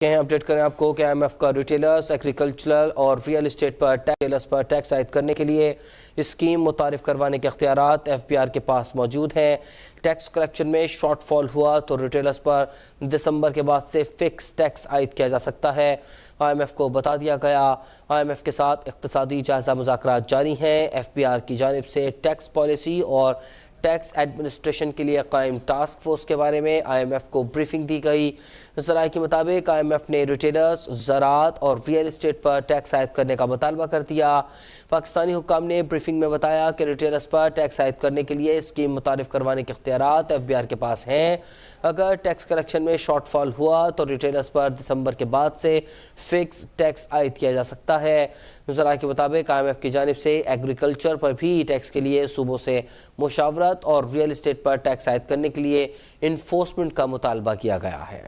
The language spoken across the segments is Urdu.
اپڈیٹ کریں آپ کو کہ آئی ایم ایف کا ریٹیلرز، ایگریکلچرل اور ریئل اسٹیٹ پر ٹیکس عائد کرنے کے لیے اسکیم متعارف کروانے کے اختیارات ایف بی آر کے پاس موجود ہیں۔ ٹیکس کلیکشن میں شارٹ فال ہوا تو ریٹیلرز پر دسمبر کے بعد سے فکس ٹیکس عائد کیا جا سکتا ہے۔ آئی ایم ایف کو بتا دیا گیا۔ آئی ایم ایف کے ساتھ اقتصادی جائزہ مذاکرات جاری ہیں۔ ایف بی آر کی جانب سے ٹیکس پالیسی اور ٹیکس ایڈمنسٹریشن کے لیے قائم ٹاسک فورس کے بارے میں آئی ایم ایف کو بریفنگ دی گئی۔ ذرائع کے مطابق آئی ایم ایف نے ریٹیلرز، زراعت اور ریئل اسٹیٹ پر ٹیکس عائد کرنے کا مطالبہ کر دیا۔ پاکستانی حکام نے بریفنگ میں بتایا کہ ریٹیلرز پر ٹیکس عائد کرنے کے لیے اسکیم متعارف کروانے کے اختیارات ایف بی آر کے پاس ہیں۔ اگر ٹیکس کلیکشن میں شارٹ فال ہوا تو ریٹیلرز پر دسمبر کے بعد سے فکس ٹیکس عائد کیا جا سکتا ہے۔ ذرائع کے مطابق آئی ایم ایف کی جانب سے ایگریکلچر پر بھی ٹیکس کے لیے صوبوں سے مشاورت اور ریئل اسٹیٹ پر ٹیکس عائد کرنے کے لیے انفورسمنٹ کا مطالبہ کیا گیا ہے۔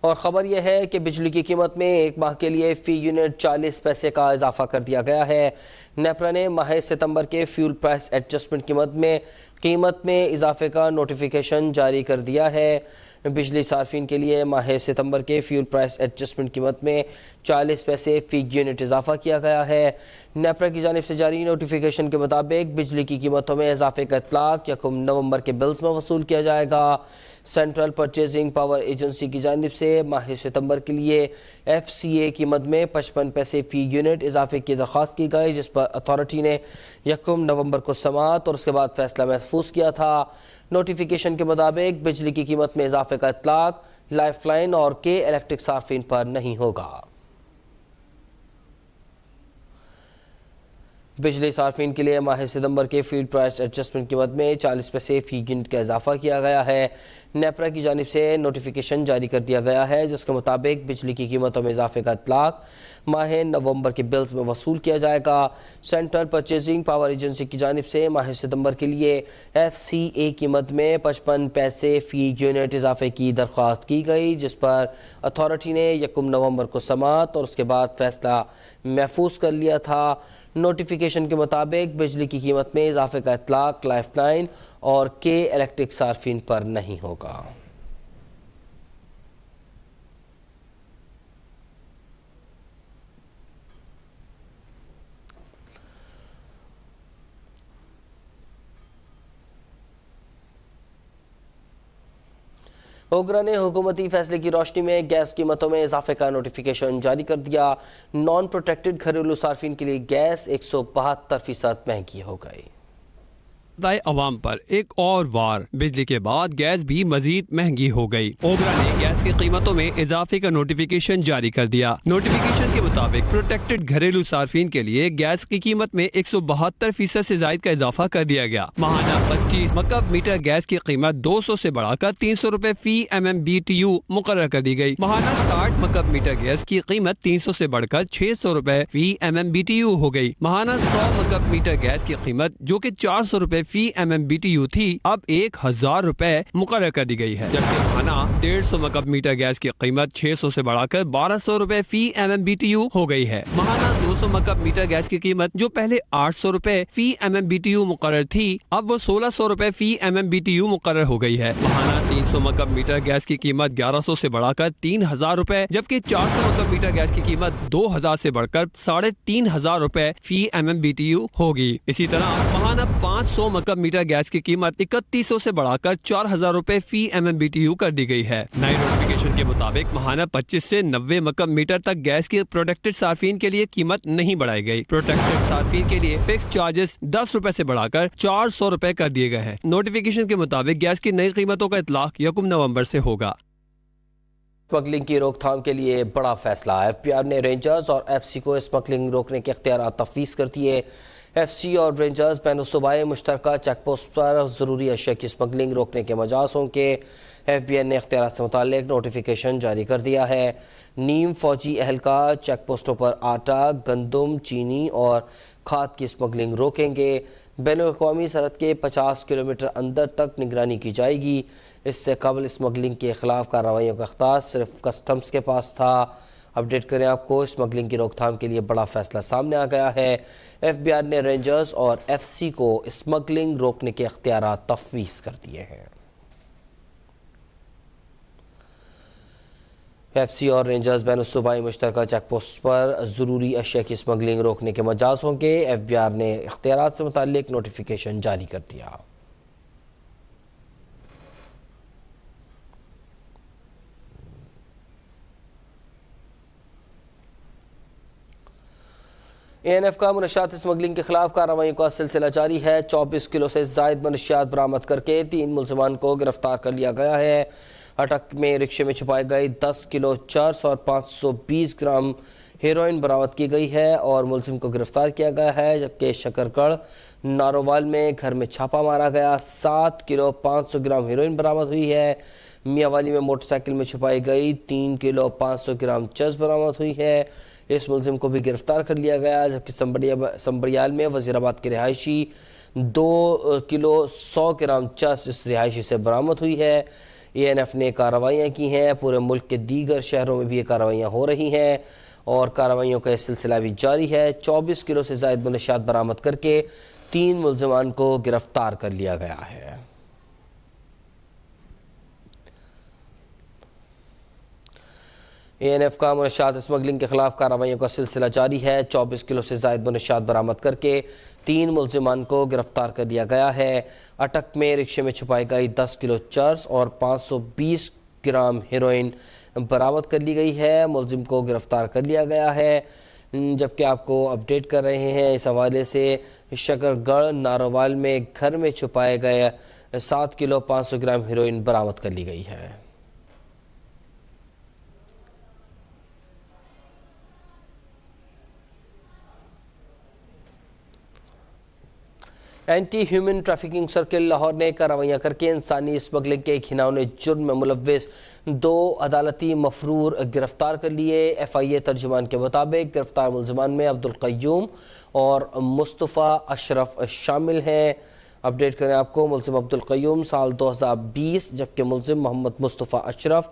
اور خبر یہ ہے کہ بجلی کی قیمت میں ایک ماہ کے لیے فی یونٹ 40 پیسے کا اضافہ کر دیا گیا ہے۔ نیپرا نے ماہ ستمبر کے فیول پرائس ایڈجسٹمنٹ قیمت میں اضافے کا نوٹیفیکیشن جاری کر دیا ہے۔ بجلی صارفین کے لیے ماہ ستمبر کے فیول پرائس ایڈجسٹمنٹ قیمت میں 40 پیسے فی یونٹ اضافہ کیا گیا ہے۔ نیپرا کی جانب سے جاری نوٹیفیکیشن کے مطابق بجلی کی قیمتوں میں اضافے کا اطلاق 1 نومبر کے بلز میں وصول کیا جائے گا۔ سینٹرل پرچیزنگ پاور ایجنسی کی جانب سے ماہ ستمبر کے لیے ایف سی اے قیمت میں 55 پیسے فی یونٹ اضافے کی درخواست کی گئی، جس پر اتھارٹی نے 1 نومبر کو سماعت اور اس کے بعد فیصلہ محفوظ کیا تھا۔ نوٹیفیکیشن کے مطابق بجلی کی قیمت میں اضافے کا اطلاق لائف لائن اور کے الیکٹرک صارفین پر نہیں ہوگا۔ بجلی صارفین کے لیے ماہ ستمبر کے فیول پرائس ایڈجسٹمنٹ قیمت میں 40 پیسے فی یونٹ کا اضافہ کیا گیا ہے۔ نیپرا کی جانب سے نوٹیفیکیشن جاری کر دیا گیا ہے، جس کے مطابق بجلی کی قیمتوں میں اضافے کا اطلاق ماہ نومبر کے بلز میں وصول کیا جائے گا۔ سینٹرل پرچیزنگ پاور ایجنسی کی جانب سے ماہ ستمبر کے لیے ایف سی اے قیمت میں 55 پیسے فی یونٹ اضافے کی درخواست کی گئی، جس پر اتھارٹی نے 1 نومبر کو سماعت اور اس کے بعد فیصلہ محفوظ کر لیا تھا۔ نوٹیفیکیشن کے مطابق بجلی کی قیمت میں اضافے کا اطلاق لائف لائن اور کے الیکٹرک صارفین پر نہیں ہوگا۔ اوگرا نے حکومتی فیصلے کی روشنی میں گیس قیمتوں میں اضافے کا نوٹیفیکیشن جاری کر دیا۔ نان پروٹیکٹڈ گھریلو صارفین کے لیے گیس 172% مہنگی ہو گئی۔ عوام پر ایک اور وار، بجلی کے بعد گیس بھی مزید مہنگی ہو گئی۔ اوگرا نے گیس کی قیمتوں میں اضافے کا نوٹیفیکیشن جاری کر دیا۔ نوٹیفیکیشن کے مطابق پروٹیکٹڈ گھریلو صارفین کے لیے گیس کی قیمت میں 172% سے زائد کا اضافہ کر دیا گیا۔ ماہانہ 25 مکعب میٹر گیس کی قیمت 200 سے بڑھا کر 300 روپے فی MMBTU مقرر کر دی گئی۔ ماہانہ 60 مکعب میٹر گیس کی قیمت 300 سے بڑھ کر 600 روپے فی MMBTU ہو گئی۔ ماہانہ 100 مکعب میٹر گیس کی قیمت جو کہ 400 روپے فی MMBTU تھی، اب 1000 روپے مقرر کر دی گئی ہے، جبکہ ماہانہ 150 مکعب میٹر گیس کی قیمت 600 سے بڑھا کر 1200 روپے فی MMBTU ہو گئی ہے۔ ماہانہ 200 مکعب میٹر گیس کی قیمت جو پہلے 800 روپے فی MMBTU مقرر تھی، اب وہ 1600 روپے فی MMBTU مقرر ہو گئی ہے۔ ماہانہ 300 مکعب میٹر گیس کی قیمت 1100 سے بڑھا کر 3000 روپے، جبکہ 400 مکعب میٹر گیس کی قیمت 2000 سے بڑھ کر 3500 روپے فی MMBTU ہوگی۔ اسی طرح ماہانہ 500 مکعب میٹر گیس کی قیمت 3100 سے بڑھا کر 4000 روپے فی MMBTU کر دی گئی ہے۔ نئی نوٹیفیکیشن کے مطابق ماہانہ 25 سے 90 مکعب میٹر تک گیس کی پروٹیکٹڈ صارفین کے لیے قیمت نہیں بڑھائی گئی۔ پروٹیکٹڈ صارفین کے لیے فکس چارجز 10 روپے سے بڑھا کر 400 روپے کر دیے گئے ہیں۔ نوٹیفیکیشن کے مطابق گیس کی نئی قیمتوں کا اطلاق 1 نومبر سے ہوگا۔ اسمگلنگ کی روک تھام کے لیے بڑا فیصلہ، ایف بی آر نے رینجرز اور ایف سی کو اسمگلنگ روکنے کے اختیارات تفویض کر دیے۔ ایف سی اور رینجرز بین الصوبائی مشترکہ چیک پوسٹ پر ضروری اشیاء کی اسمگلنگ روکنے کے مجاز ہوں کہ ایف بی آر نے اختیارات سے متعلق نوٹیفیکیشن جاری کر دیا ہے۔ نیم فوجی اہلکار چیک پوسٹوں پر آٹا، گندم، چینی اور کھاد کی اسمگلنگ روکیں گے۔ بین الاقوامی سرحد کے 50 کلومیٹر اندر تک نگرانی کی جائے گی۔ اس سے قبل اسمگلنگ کے خلاف کارروائیوں کا اختیار صرف کسٹمز کے پاس تھا۔ اپڈیٹ کریں آپ کو، اسمگلنگ کی روک تھام کے لیے بڑا فیصلہ سامنے آ گیا ہے۔ ایف بی آر نے رینجرز اور ایف سی کو اسمگلنگ روکنے کے اختیارات تفویض کر دیے ہیں۔ ایف سی اور رینجرز بین الصوبائی مشترکہ چیک پوسٹ پر ضروری اشیاء کی اسمگلنگ روکنے کے مجاز ہوں گے۔ ایف بی آر نے اختیارات سے متعلق نوٹیفیکیشن جاری کر دیا۔ اے این ایف کا منشیات اسمگلنگ کے خلاف کارروائیوں کا سلسلہ جاری ہے۔ 24 کلو سے زائد منشیات برآمد کر کے 3 ملزمان کو گرفتار کر لیا گیا ہے۔ اٹک میں رکشے میں چھپائی گئی 10 کلو چرس اور 520 گرام ہیروئن برآمد کی گئی ہے اور ملزم کو گرفتار کیا گیا ہے، جبکہ شکرگڑھ نارووال میں گھر میں چھاپا مارا گیا، 7 کلو 500 گرام ہیروئن برآمد ہوئی ہے۔ میاں والی میں موٹر سائیکل میں چھپائی گئی 3 کلو 500 گرام چرس برآمد ہوئی ہے۔ اس ملزم کو بھی گرفتار کر لیا گیا، جبکہ سنبریال میں وزیر آباد کے رہائشی 2 کلو 100 گرام چرس اس رہائشی سے برآمد ہوئی ہے۔ اے این ایف نے کارروائیاں کی ہیں، پورے ملک کے دیگر شہروں میں بھی یہ کارروائیاں ہو رہی ہیں اور کارروائیوں کا یہ سلسلہ بھی جاری ہے۔ 24 کلو سے زائد منشیات برآمد کر کے 3 ملزمان کو گرفتار کر لیا گیا ہے۔ اے این ایف کا منشیات اسمگلنگ کے خلاف کارروائیوں کا سلسلہ جاری ہے۔ 24 کلو سے زائد منشیات برآمد کر کے 3 ملزمان کو گرفتار کر لیا گیا ہے۔ اٹک میں رکشے میں چھپائی گئی 10 کلو چرس اور 520 گرام ہیروئن برآمد کر لی گئی ہے، ملزم کو گرفتار کر لیا گیا ہے۔ جبکہ آپ کو اپڈیٹ کر رہے ہیں اس حوالے سے، شکرگڑھ نارووال میں گھر میں چھپائے گئے 7 کلو 500 گرام ہیروئن برآمد کر لی گئی ہے۔ Anti human trafficking circle Lahore نے کارروائیاں کر کے انسانی اسمگلنگ کے گھناؤنے جرم میں ملوث 2 عدالتی مفرور گرفتار کر لیے۔ ایف آئی اے ترجمان کے مطابق گرفتار ملزمان میں عبدالقیوم اور مصطفیٰ اشرف شامل ہیں۔ اپڈیٹ کریں آپ کو، ملزم عبدالقیوم سال 2020 جبکہ ملزم محمد مصطفیٰ اشرف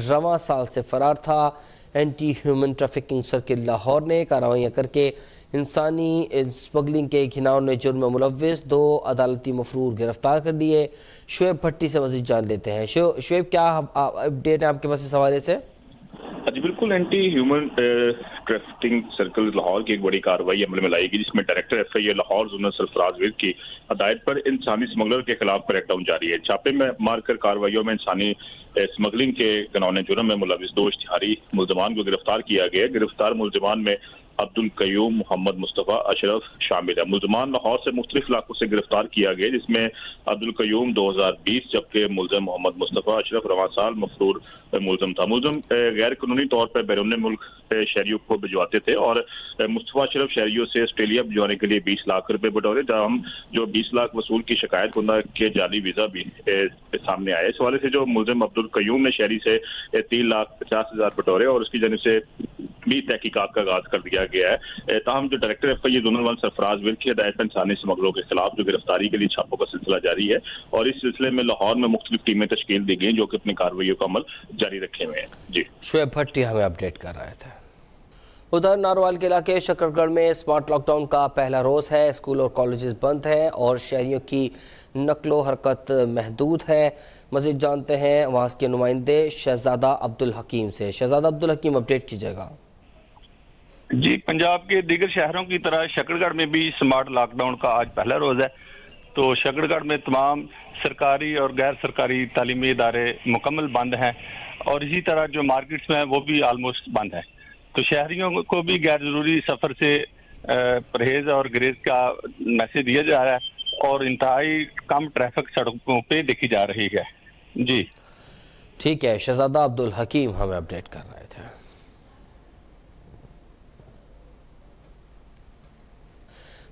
رواں سال سے فرار تھا۔ Anti human trafficking circle Lahore نے کارروائیاں کر کے انسانی اسمگلنگ کے گھناؤنے جرم میں ملوث 2 عدالتی مفرور گرفتار کر لیے۔ شعیب بھٹی سے مزید جان لیتے ہیں۔ شعیب، کیا اپڈیٹ ہے آپ کے پاس اس حوالے سے؟ جی بالکل، anti human trafficking circle Lahore کی ایک بڑی کارروائی عمل میں لائی گئی، جس میں ڈائریکٹر ایف آئی اے لاہور زونل سرفراز ورد کی ہدایت پر انسانی اسمگلر کے خلاف کریک ڈاؤن جاری ہے۔ چھاپے میں مار کر کارروائیوں میں انسانی اسمگلنگ کے گھناؤنے جرم میں ملوث 2 اشتہاری ملزمان کو گرفتار کیا گیا۔ گرفتار ملزمان میں عبدالقیوم محمد مصطفیٰ اشرف شامل ہے۔ ملزمان لاہور سے مختلف علاقوں سے گرفتار کیا گیا، جس میں عبدالقیوم 2020 جبکہ ملزم محمد مصطفیٰ اشرف رواں سال مفرور ملزم تھا۔ ملزم غیر قانونی طور پر بیرون ملک شہریوں کو بھجواتے تھے اور مصطفیٰ اشرف شہریوں سے آسٹریلیا بھجوانے کے لیے 20 لاکھ روپے بٹورے، تاہم جو 20 لاکھ وصول کی شکایت کنندہ کے جعلی ویزا بھی سامنے آئے۔ اس حوالے سے جو ملزم عبدالقیوم نے شہری سے 3,50,000 بٹورے اور اس کی جانب سے بھی تحقیقات کا آغاز کر دیا گیا ہے۔ تاہم جو ڈائریکٹر ایف آئی اے زونل 1 سرفراز ورد کی ہدایت پر انسانی اسمگلروں کے خلاف جو گرفتاری کے لیے چھاپوں کا سلسلہ جاری ہے اور اس سلسلے میں لاہور میں مختلف ٹیمیں تشکیل دی گئی جو کہ اپنی کارروائیوں کا عمل جاری رکھے ہوئے ہیں۔ جی شعیب بھٹی ہمیں اپڈیٹ کر رہے تھے۔ ادھر نارووال کے علاقے شکرگڑھ میں اسمارٹ لاک ڈاؤن کا پہلا روز ہے۔ اسکول اور کالجز بند ہیں اور شہریوں کی نقل و حرکت محدود ہے۔ مزید جانتے ہیں وہاں کے نمائندے شہزادہ عبدالحکیم سے۔ شہزادہ عبدالحکیم، اپڈیٹ کیجیے گا۔ جی، پنجاب کے دیگر شہروں کی طرح شکرگڑھ میں بھی اسمارٹ لاک ڈاؤن کا آج پہلا روز ہے۔ تو شکرگڑھ میں تمام سرکاری اور غیر سرکاری تعلیمی ادارے مکمل بند ہیں اور اسی طرح جو مارکیٹس میں وہ بھی آلموسٹ بند ہیں۔ تو شہریوں کو بھی غیر ضروری سفر سے پرہیز اور گریز کا میسج دیا جا رہا ہے اور انتہائی کم ٹریفک سڑکوں پہ دیکھی جا رہی ہے۔ جی ٹھیک ہے، شہزادہ عبدالحکیم ہمیں اپڈیٹ کر رہے تھے۔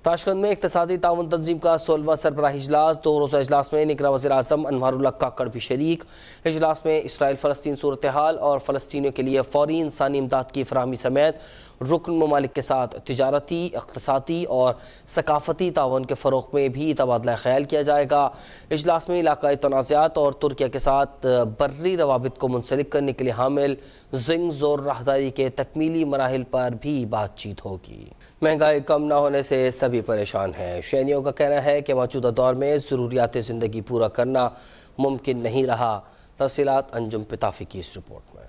تاشقند میں اقتصادی تعاون تنظیم کا 16واں سربراہی اجلاس، 2 روزہ اجلاس میں نگراں وزیر اعظم انوار اللہ کاکڑ بھی شریک۔ اجلاس میں اسرائیل فلسطین صورتحال اور فلسطینیوں کے لیے فوری انسانی امداد کی فراہمی سمیت رکن ممالک کے ساتھ تجارتی، اقتصادی اور ثقافتی تعاون کے فروغ میں بھی تبادلہ خیال کیا جائے گا۔ اجلاس میں علاقائی تنازعات اور ترکیہ کے ساتھ بری روابط کو منسلک کرنے کے لیے حامل زنگ زور راہداری کے تکمیلی مراحل پر بھی بات چیت ہوگی۔ مہنگائی کم نہ ہونے سے سبھی پریشان ہیں۔ شینیوں کا کہنا ہے کہ موجودہ دور میں ضروریات زندگی پورا کرنا ممکن نہیں رہا۔ تفصیلات انجم پتافی کی اس رپورٹ میں۔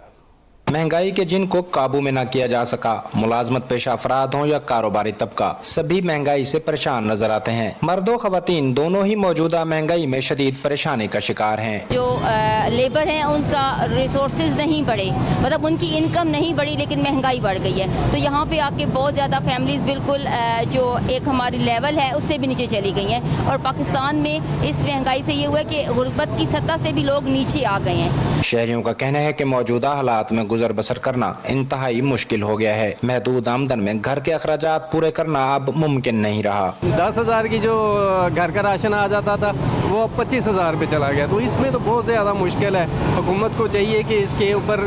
مہنگائی کے جن کو قابو میں نہ کیا جا سکا، ملازمت پیشہ افراد ہوں یا کاروباری طبقہ، سبھی مہنگائی سے پریشان نظر آتے ہیں۔ مرد و خواتین دونوں ہی موجودہ مہنگائی میں شدید پریشانی کا شکار ہیں۔ جو لیبر ہیں ان کا ریسورسز نہیں بڑھے، مطلب ان کی انکم نہیں بڑھی لیکن مہنگائی بڑھ گئی ہے، تو یہاں پہ آ کے بہت زیادہ فیملیز بالکل جو ایک ہماری لیول ہے اس سے بھی نیچے چلی گئی ہیں، اور پاکستان میں اس مہنگائی سے یہ ہوا ہے کہ غربت کی سطح سے بھی لوگ نیچے آ گئے ہیں۔ شہریوں کا کہنا ہے کہ موجودہ حالات میں گزر بسر کرنا انتہائی مشکل ہو گیا ہے۔ محدود آمدن میں گھر کے اخراجات پورے کرنا اب ممکن نہیں رہا۔ 10,000 کی جو گھر کا راشن آ جاتا تھا وہ 25,000 پہ چلا گیا، تو اس میں تو بہت زیادہ مشکل ہے۔ حکومت کو چاہیے کہ اس کے اوپر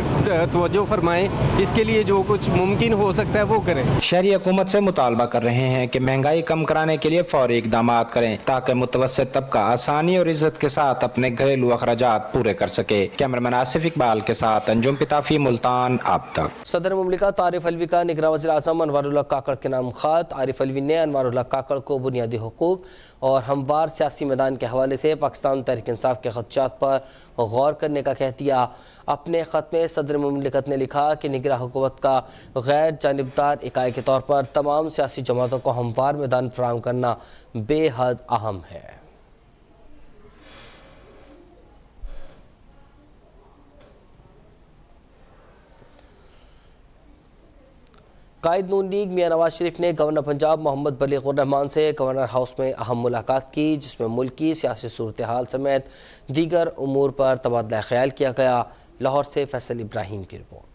توجہ فرمائیں، اس کے لیے جو کچھ ممکن ہو سکتا ہے وہ کریں۔ شہری حکومت سے مطالبہ کر رہے ہیں کہ مہنگائی کم کرانے کے لیے فوری اقدامات کریں تاکہ متوسط طبقہ آسانی اور عزت کے ساتھ اپنے گھریلو اخراجات پورے کر سکے۔ کیمرمین آصف اقبال کے ساتھ انجم پتافی، ملتان، اب تک۔ صدر مملکت عارف علوی کا نگراں وزیر اعظم انوار اللہ کاکڑ کے نام خط۔ عارف علوی نے انوار اللہ کاکڑ کو بنیادی حقوق اور ہموار سیاسی میدان کے حوالے سے پاکستان تحریک انصاف کے خدشات پر غور کرنے کا کہہ دیا۔ اپنے خط میں صدر مملکت نے لکھا کہ نگراں حکومت کا غیر جانبدار اکائی کے طور پر تمام سیاسی جماعتوں کو ہموار میدان فراہم کرنا بے حد اہم ہے۔ قائد نون لیگ میاں نواز شریف نے گورنر پنجاب محمد بلیغ الرحمان سے گورنر ہاؤس میں اہم ملاقات کی، جس میں ملکی سیاسی صورتحال سمیت دیگر امور پر تبادلہ خیال کیا گیا۔ لاہور سے فیصل ابراہیم کی رپورٹ۔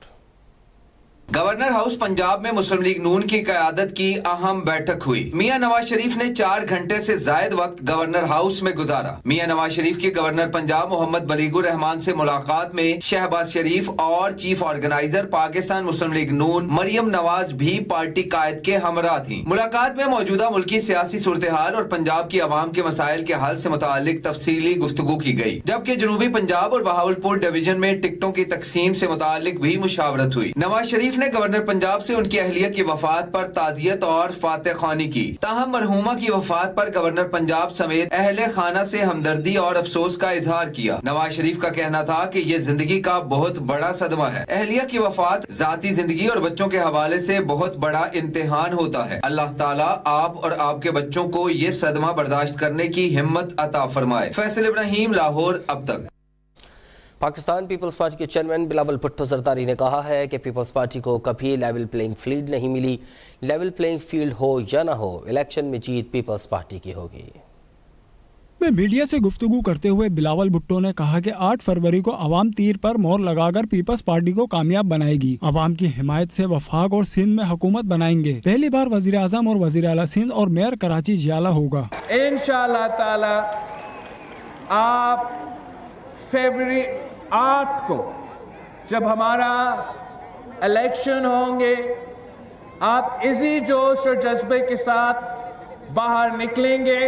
گورنر ہاؤس پنجاب میں مسلم لیگ نون کی قیادت کی اہم بیٹھک ہوئی۔ میاں نواز شریف نے 4 گھنٹے سے زائد وقت گورنر ہاؤس میں گزارا۔ میاں نواز شریف کی گورنر پنجاب محمد بلیغ الرحمان سے ملاقات میں شہباز شریف اور چیف آرگنائزر پاکستان مسلم لیگ نون مریم نواز بھی پارٹی قائد کے ہمراہ تھیں۔ ملاقات میں موجودہ ملکی سیاسی صورتحال اور پنجاب کی عوام کے مسائل کے حل سے متعلق تفصیلی گفتگو کی گئی، جبکہ جنوبی پنجاب اور بہاولپور ڈویژن میں ٹکٹوں کی تقسیم سے متعلق بھی مشاورت ہوئی۔ نواز شریف نے گورنر پنجاب سے ان کی اہلیہ کی وفات پر تعزیت اور فاتح خوانی کی۔ تاہم مرحومہ کی وفات پر گورنر پنجاب سمیت اہل خانہ سے ہمدردی اور افسوس کا اظہار کیا۔ نواز شریف کا کہنا تھا کہ یہ زندگی کا بہت بڑا صدمہ ہے۔ اہلیہ کی وفات ذاتی زندگی اور بچوں کے حوالے سے بہت بڑا امتحان ہوتا ہے۔ اللہ تعالیٰ آپ اور آپ کے بچوں کو یہ صدمہ برداشت کرنے کی ہمت عطا فرمائے۔ فیصل ابراہیم، لاہور، اب تک۔ پاکستان پیپلز پارٹی کے چیئرمین بلاول بھٹو زرداری نے کہا ہے کہ پیپلز پارٹی کو کبھی لیول پلینگ فیلڈ نہیں ملی۔ لیول پلینگ فیلڈ ہو یا نہ ہو، الیکشن میں جیت پیپلز پارٹی کی ہوگی۔ میں میڈیا سے گفتگو کرتے ہوئے بلاول بھٹو نے کہا کہ 8 فروری کو عوام تیر پر مہر لگا کر پیپلز پارٹی کو کامیاب بنائے گی۔ عوام کی حمایت سے وفاق اور سندھ میں حکومت بنائیں گے۔ پہلی بار وزیر اعظم اور وزیر اعلیٰ سندھ اور میئر کراچی ضیالہ ہوگا۔ انشاءاللہ تعالی آپ فروری 8 کو جب ہمارا الیکشن ہوں گے، آپ اسی جوش اور جذبے کے ساتھ باہر نکلیں گے،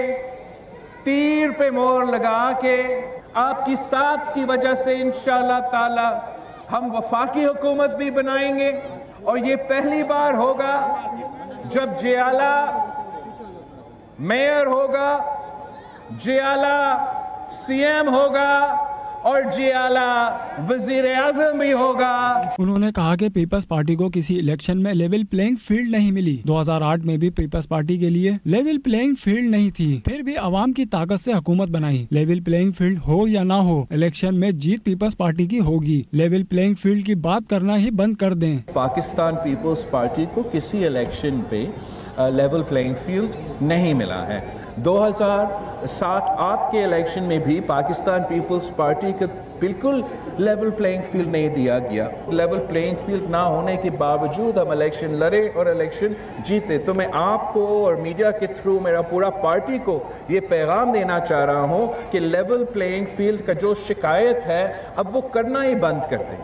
تیر پہ مہر لگا کے آپ کی ساتھ کی وجہ سے انشاءاللہ تعالی ہم وفاقی حکومت بھی بنائیں گے۔ اور یہ پہلی بار ہوگا جب ضیالہ میئر ہوگا، ضیالہ سی ایم ہوگا اور ضیالہ وزیر اعظم بھی ہوگا۔ انہوں نے کہا کہ پیپلز پارٹی کو کسی الیکشن میں لیول پلینگ فیلڈ نہیں ملی۔ 2008 میں بھی پیپلز پارٹی کے لیے لیول پلینگ فیلڈ نہیں تھی، پھر بھی عوام کی طاقت سے حکومت بنائی۔ لیول پلینگ فیلڈ ہو یا نہ ہو، الیکشن میں جیت پیپلز پارٹی کی ہوگی۔ لیول پلینگ فیلڈ کی بات کرنا ہی بند کر دیں۔ پاکستان پیپلز پارٹی کو کسی الیکشن پہ لیول پلینگ فیلڈ نہیں ملا ہے۔ 2007-8 کے الیکشن میں بھی پاکستان پیپلز پارٹی کو بالکل لیول پلینگ فیلڈ نہیں دیا گیا۔ لیول پلینگ فیلڈ نہ ہونے کے باوجود ہم الیکشن لڑے اور الیکشن جیتے۔ تو میں آپ کو اور میڈیا کے تھرو میرا پورا پارٹی کو یہ پیغام دینا چاہ رہا ہوں کہ لیول پلینگ فیلڈ کا جو شکایت ہے اب وہ کرنا ہی بند کر دیں۔